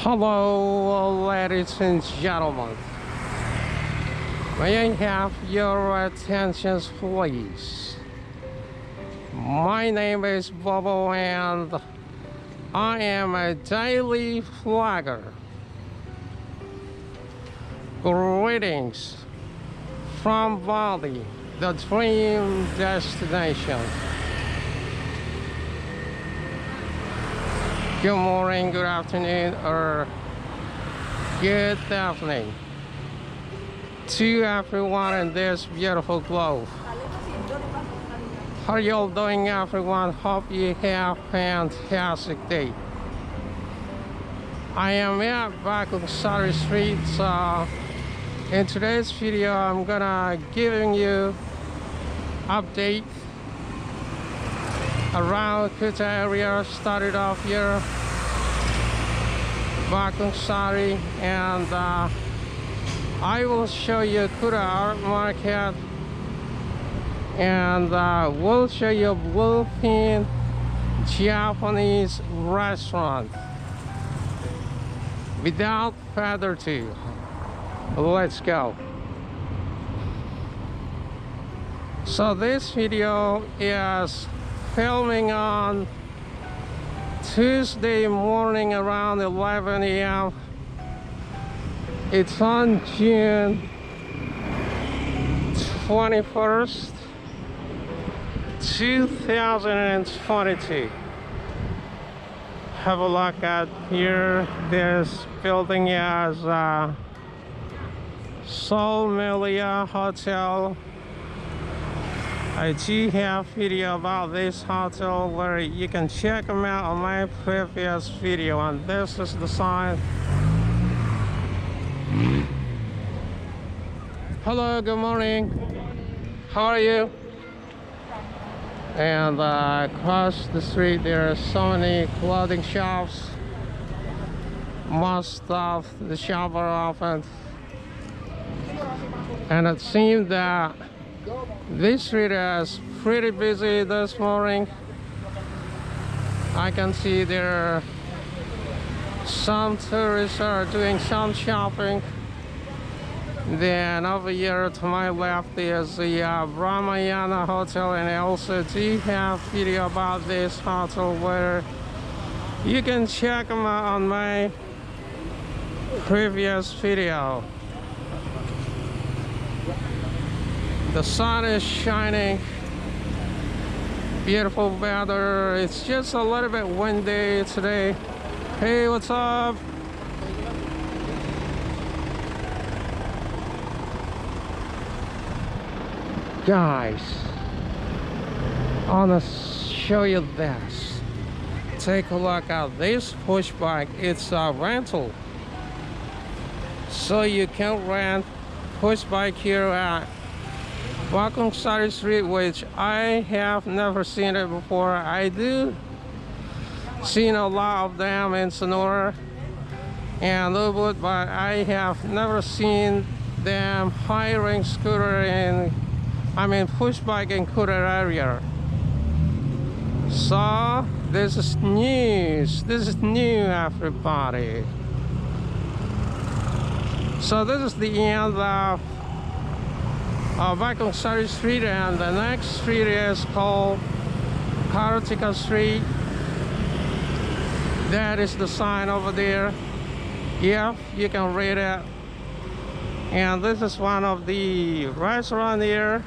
Hello, ladies and gentlemen. May I have your attention, please? My name is Bobo and I am a daily vlogger. Greetings from Bali, the dream destination. Good morning, good afternoon, or good evening to everyone in this beautiful globe. How are you all doing, everyone? Hope you have a fantastic day. I am at Bakung Kuta Street. So in today's video, I'm gonna giving you update around Kuta area. Started off here Bakung Sari, and I will show you Kuta Art Market, and we'll show you Bluefin Japanese restaurant. Without further ado, let's go. So this video is filming on Tuesday morning around 11 a.m. It's on June 21st, 2022. Have a look at here. This building is Sol Melia Hotel. I do have video about this hotel where you can check them out on my previous video, and this is the sign. Hello, good morning. How are you? And across the street there are so many clothing shops. Most of the shops are open, and it seems that this street is pretty busy this morning. I can see there some tourists are doing some shopping. Then over here to my left is the Ramayana Hotel, and I also do have video about this hotel where you can check them out on my previous video. The sun is shining, beautiful weather. It's just a little bit windy today. Hey, what's up? Guys, I want to show you this. Take a look at this push bike. It's a rental, so you can rent push bike here at Bakung Kuta Street, which I have never seen it before. I do seen a lot of them in Sonora and Ubud, but I have never seen them hiring scooter in, push bike in Kuta area. So this is news. This is new, everybody. So this is the end of Bakung Kuta Street, and the next street is called Kartika Street. That is the sign over there. Yeah, you can read it. And this is one of the restaurants here.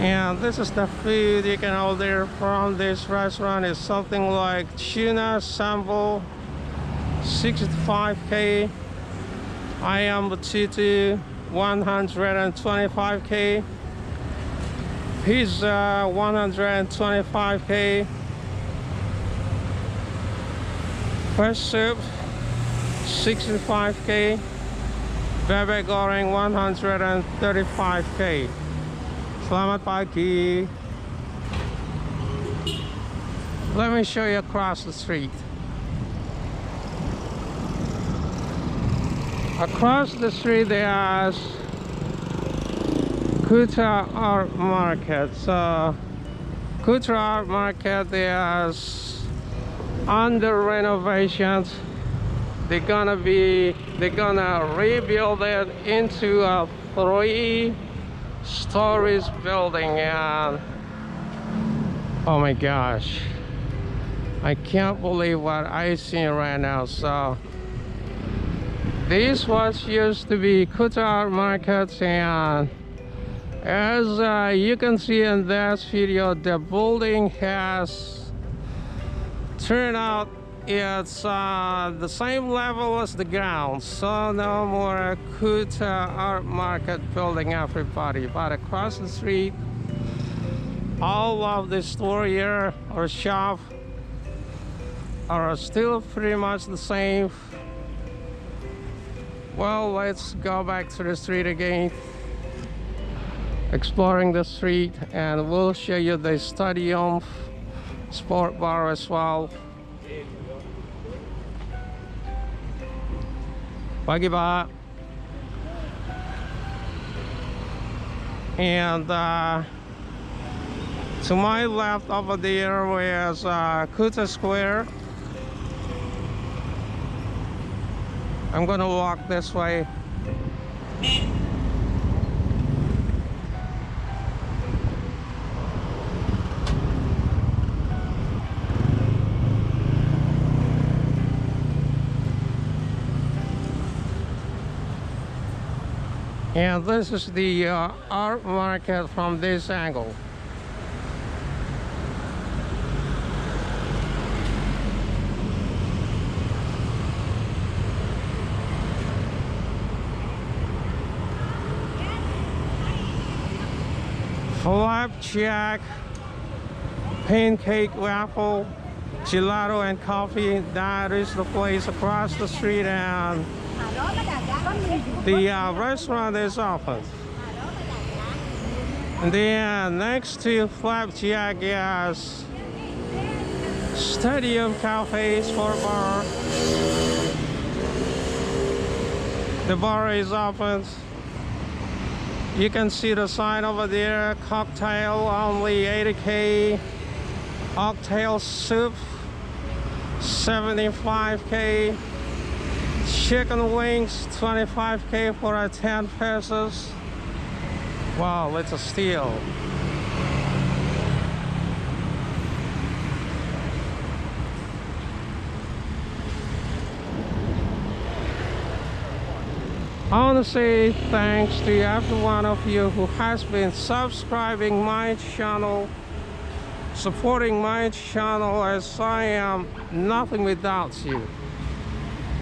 And this is the food you can order from this restaurant. Is something like tuna sample, 65K. I am potato, 125K. Pizza, 125K. Fresh soup, 65K. Bebek goreng, 135K. Selamat pagi. Let me show you across the street. Across the street there's Kuta Art Market. So Kuta Art Market, there's under renovations. They're gonna rebuild it into a 3 stories building, and oh my gosh, I can't believe what I see right now. So this was used to be Kuta Market, and as you can see in this video, the building has turned out. It's the same level as the ground, so no more Kuta Art Market building, everybody. But across the street, all of the store here or shop are still pretty much the same. Well, let's go back to the street again, exploring the street, and we'll show you the stadium sport bar as well. Pagi ba? And to my left over there is Kuta Square. I'm gonna walk this way. And this is the art market from this angle. Flapjack, pancake waffle, gelato and coffee. That is the place across the street, and the restaurant is open. And then next to Flapjack is Stadium Cafe Sport Bar. The bar is open. You can see the sign over there, cocktail only 80K, oxtail soup 75K, chicken wings 25K for 10 pesos. Wow, it's a steal. I want to say thanks to every one of you who has been subscribing my channel, supporting my channel, as I am nothing without you.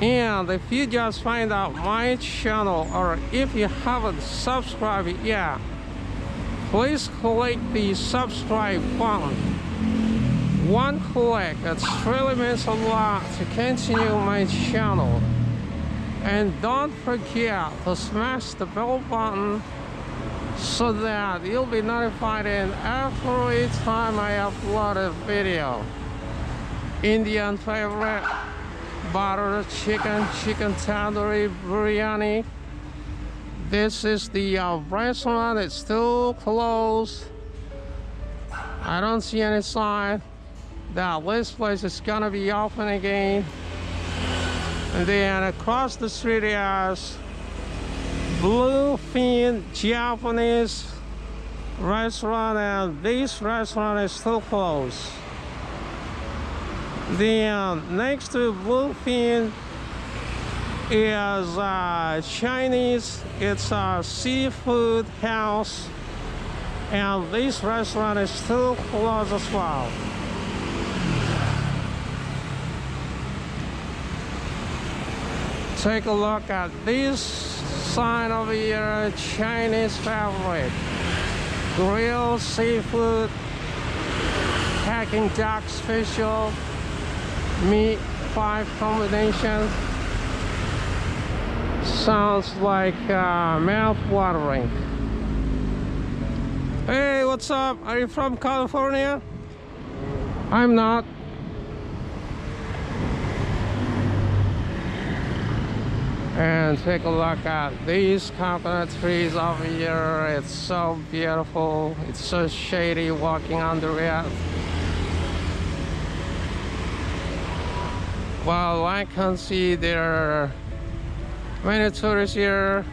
And if you just find out my channel, or if you haven't subscribed yet, please click the subscribe button. One click, it really means a lot to continue my channel. And don't forget to smash the bell button so that you'll be notified in every time I upload a video. Indian favorite, butter chicken, chicken tandoori, biryani. This is the restaurant. It's still closed. I don't see any sign that this place is gonna be open again. And then across the street is Bluefin Japanese restaurant, and this restaurant is still closed. Then next to Bluefin is Chinese. It's a seafood house, and this restaurant is still closed as well. Take a look at this sign over here, Chinese favorite. Grilled seafood, packing duck special, meat 5 combination. Sounds like mouth watering. Hey, what's up? Are you from California? I'm not. And take a look at these coconut trees over here. It's so beautiful. It's so shady walking under it. Well, I can see there are many tourists here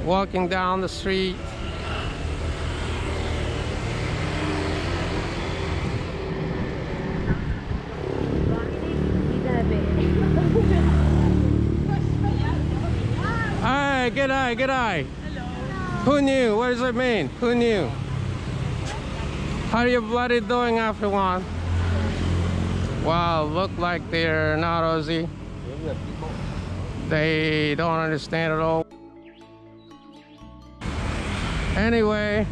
walking down the street. Hi, g'day, g'day. Who knew? What does it mean? Who knew? How are you bloody doing, everyone? Wow, look like they're not Aussie. They don't understand at all. Anyway,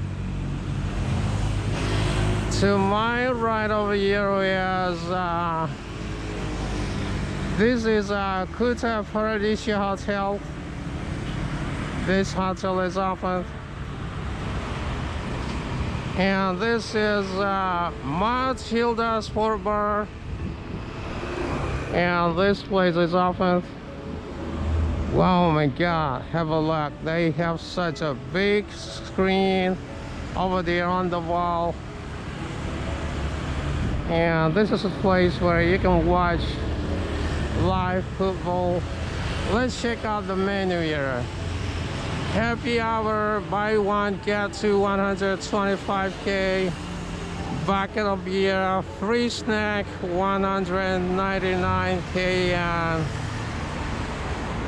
to my right over here is this is Kuta Bali Hotel. This hotel is open. And this is Matilda Sport Bar. And this place is open. Wow, my God, have a look. They have such a big screen over there on the wall. And this is a place where you can watch live football. Let's check out the menu here. Happy hour, buy one, get two, 125K. Bucket of beer, free snack, 199K. And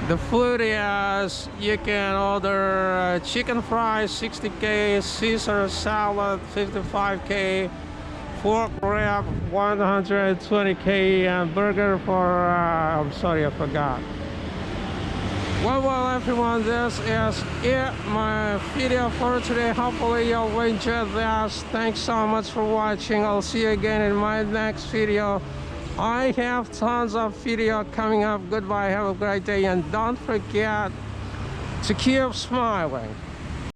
the food is, you can order chicken fries, 60K, Caesar salad, 55K, pork wrap, 120K, and burger for, I'm sorry, I forgot. Well, everyone, this is it, my video for today. Hopefully you'll enjoy this. Thanks so much for watching. I'll see you again in my next video. I have tons of video coming up. Goodbye, have a great day, and don't forget to keep smiling.